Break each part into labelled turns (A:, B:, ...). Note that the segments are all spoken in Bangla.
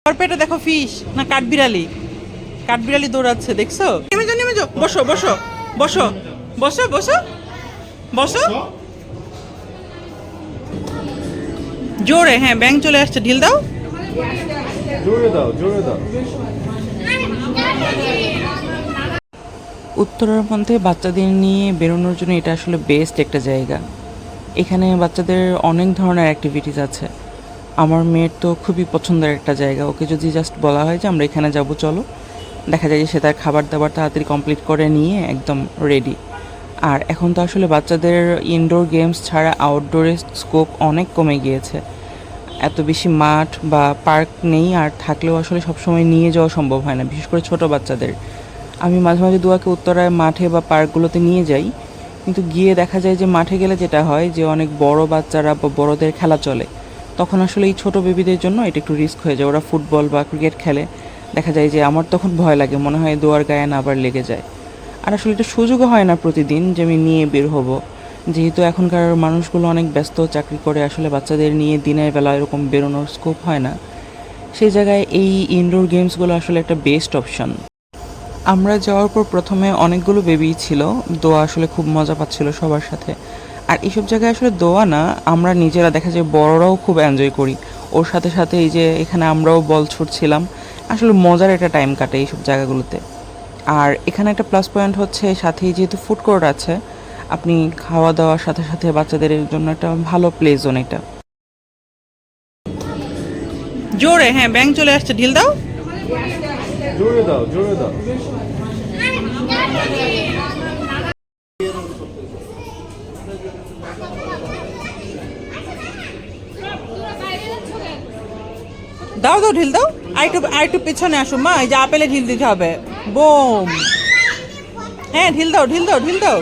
A: ওর পেটে দেখো ফিশ না কাঠবিড়ালি। কাঠবিড়ালি দৌড়াচ্ছে দেখছো? নেমে যাও নেমে যাও, বসো বসো বসো বসো বসো বসো জোরে। হ্যাঁ ব্যাং চলে আসছে, ঢিল দাও।
B: জোরে দাও জোরে দাও।
C: উত্তরার মধ্যে বাচ্চাদের নিয়ে বেরোনোর জন্য এটা আসলে বেস্ট একটা জায়গা। এখানে বাচ্চাদের অনেক ধরনের অ্যাক্টিভিটিস আছে। আমার মেয়ের তো খুবই পছন্দের একটা জায়গা। ওকে যদি জাস্ট বলা হয় যে আমরা এখানে যাব চলো, দেখা যায় যে সে তার খাবার দাবার তাড়াতাড়ি কমপ্লিট করে নিয়ে একদম রেডি। আর এখন তো আসলে বাচ্চাদের ইনডোর গেমস ছাড়া আউটডোরের স্কোপ অনেক কমে গিয়েছে। এত বেশি মাঠ বা পার্ক নেই, আর থাকলেও আসলে সবসময় নিয়ে যাওয়া সম্ভব হয় না, বিশেষ করে ছোট বাচ্চাদের। আমি মাঝে মাঝে দুয়াকে উত্তরায় মাঠে বা পার্কগুলোতে নিয়ে যাই, কিন্তু গিয়ে দেখা যায় যে মাঠে গেলে যেটা হয় যে অনেক বড় বাচ্চারা বা বড়দের খেলা চলে, তখন আসলে এই ছোট বেবিদের জন্য এটা একটু রিস্ক হয়ে যায়। ওরা ফুটবল বা ক্রিকেট খেলে, দেখা যায় যে আমার তখন ভয় লাগে, মনে হয় দোয়ার গায়ে না আবার লেগে যায়। আর আসলে এটা সুযোগও হয় না প্রতিদিন যে আমি নিয়ে বের হব, যেহেতু এখনকার মানুষগুলো অনেক ব্যস্ত, চাকরি করে, আসলে বাচ্চাদের নিয়ে দিনের বেলা এরকম বেরোনোর স্কোপ হয় না। সেই জায়গায় এই ইনডোর গেমসগুলো আসলে একটা বেস্ট অপশন। আমরা যাওয়ার পর প্রথমে অনেকগুলো বেবি ছিল, দোয়া আসলে খুব মজা পাচ্ছিল সবার সাথে। আর এইসব জায়গায় আসলে দোয়া না, আমরা নিজেরা দেখা যায় বড়রাও খুব এনজয় করি ওর সাথে সাথে। এই যে এখানে আমরাও বল ছুটছিলাম, আসলে মজার একটা টাইম কাটে এইসব জায়গাগুলোতে। আর এখানে একটা প্লাস পয়েন্ট হচ্ছে সাথেই যেহেতু ফুড কোর্ট আছে, আপনি খাওয়া দাওয়ার সাথে সাথে বাচ্চাদের জন্য একটা ভালো প্লে জোন এটা।
A: জোরে। হ্যাঁ ব্যাং চলে আসছে, ঢিল দাও।
B: জোরে দাও জোরে দাও।
A: দাও দাও ঢিল দাও। আরেকটু পেছনে আসো মা, এই যে আপেলে ঢিল দিতে হবে। বোম। হ্যাঁ ঢিল দাও ঢিল দাও ঢিল দাও।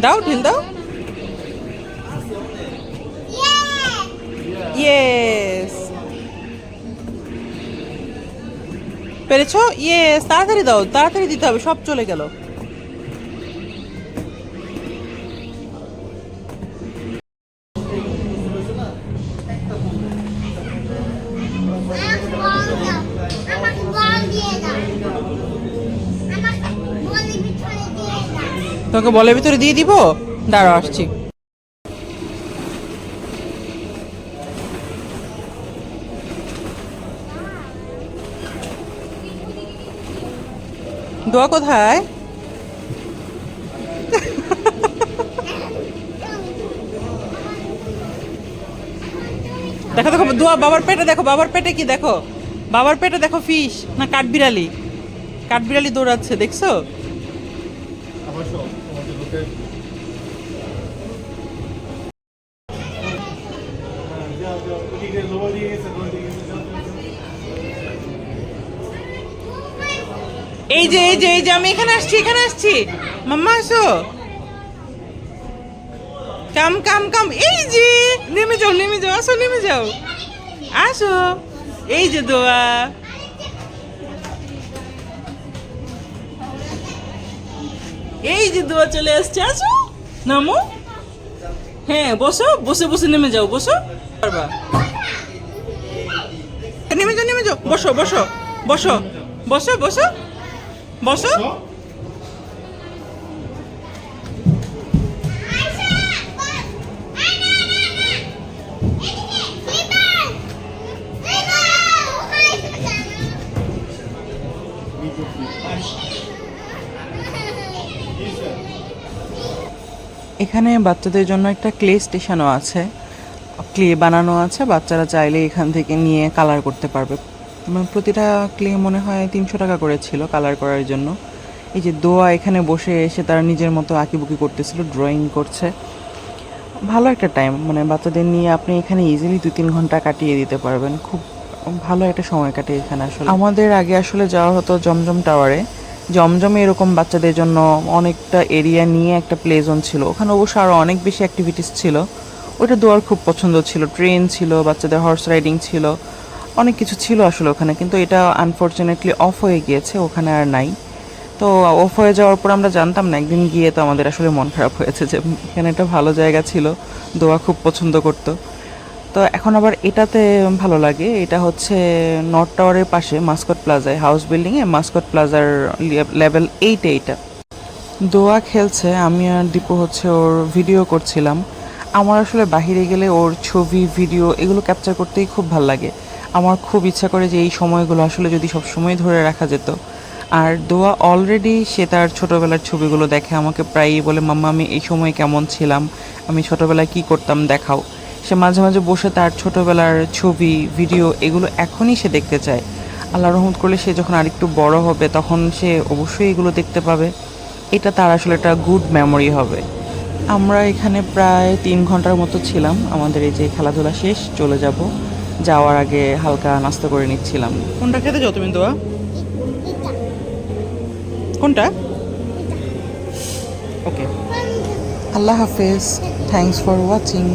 A: দাও ঢিল দাও। ইয়েস, পেরেছো? ইয়েস, তাড়াতাড়ি দাও, তাড়াতাড়ি দিতে হবে, সব চলে গেল। তোকে বলের ভিতরে দিয়ে দিব, দাঁড়াও আসছি। দোয়া কোথায়? দেখো দেখো দোয়া বাবার পেটে, দেখো বাবার পেটে কি দেখো? বাবার পেটে দেখো ফিশ না কাঠবিড়ালি। কাঠবিড়ালি দৌড়াচ্ছে দেখছো? এই যে এই যে এই যে আমি এখানে আসছি, এখানে আসছি। মাম্মা আসো, কাম কাম কাম। এই যে নেমে যাও নেমে যাও, আসো নেমে যাও, আসো। এই যে দোয়া, এই যে দোয়া চলে আসছে, আসো নামো। হ্যাঁ বসো, বসে বসে নেমে যাও, বসো পারবা। নেমে যাও নেমে যাও, বসো বসো বসো বসো বসো বসো।
C: এখানে বাচ্চাদের জন্য একটা ক্লে স্টেশনও আছে, ক্লে বানানো আছে, বাচ্চারা চাইলে এখান থেকে নিয়ে কালার করতে পারবে। প্রতিটা ক্লে মনে হয় 300 টাকা করে ছিল কালার করার জন্য। এই যে দোয়া এখানে বসে এসে তারা নিজের মতো আঁকিবুকি করতেছিল, ড্রয়িং করছে। ভালো একটা টাইম, মানে বাচ্চাদের নিয়ে আপনি এখানে ইজিলি 2-3 ঘন্টা কাটিয়ে দিতে পারবেন। খুব ভালো একটা সময় কাটে এখানে। আসলে আমাদের আগে আসলে যাওয়া হতো জমজম টাওয়ারে। জমজমে এরকম বাচ্চাদের জন্য অনেকটা এরিয়া নিয়ে একটা প্লে জোন ছিল, ওখানে অবশ্য আরও অনেক বেশি অ্যাক্টিভিটিস ছিল। ওইটা দোয়ার খুব পছন্দ ছিল, ট্রেন ছিল, বাচ্চাদের হর্স রাইডিং ছিল, অনেক কিছু ছিল আসলে ওখানে। কিন্তু এটা আনফর্চুনেটলি অফ হয়ে গিয়েছে, ওখানে আর নাই। তো অফ হয়ে যাওয়ার পর আমরা জানতাম না, একদিন গিয়ে তো আমাদের আসলে মন খারাপ হয়েছে যে এখানে একটা ভালো জায়গা ছিল, দোয়া খুব পছন্দ করতো। তো এখন আবার এটাতে ভালো লাগে, এটা হচ্ছে নর্থ টাওয়ারের পাশে মাস্কট প্লাজায়, হাউস বিল্ডিংয়ে মাস্কট প্লাজার লেভেল 8-এ এটা। দোয়া খেলছে, আমি আর দীপু হচ্ছে ওর ভিডিও করছিলাম। আমার আসলে বাহিরে গেলে ওর ছবি ভিডিও এগুলো ক্যাপচার করতেই খুব ভাল লাগে। আমার খুব ইচ্ছা করে যে এই সময়গুলো আসলে যদি সব সময় ধরে রাখা যেত। আর দোয়া অলরেডি সে তার ছোটোবেলার ছবিগুলো দেখে, আমাকে প্রায়ই বলে মাম্মা আমি এই সময় কেমন ছিলাম, আমি ছোটোবেলায় কী করতাম দেখাও। সে মাঝে মাঝে বসে তার ছোটোবেলার ছবি ভিডিও এগুলো এখনই সে দেখতে চায়। আল্লাহ রহমত করলে সে যখন আরেকটু বড় হবে তখন সে অবশ্যই এগুলো দেখতে পাবে, এটা তার আসলে একটা গুড মেমোরি হবে। আমরা এখানে প্রায় 3 ঘন্টার মতো ছিলাম, আমাদের এই যে খেলাধুলা শেষ, চলে যাব। যাওয়ার আগে হালকা নাস্তা করে নিচ্ছিলাম।
A: কোনটা খেতে যাও তুমি দোয়া? কোনটা? ওকে,
C: আল্লাহ হাফেজ, থ্যাংকস ফর ওয়াচিং।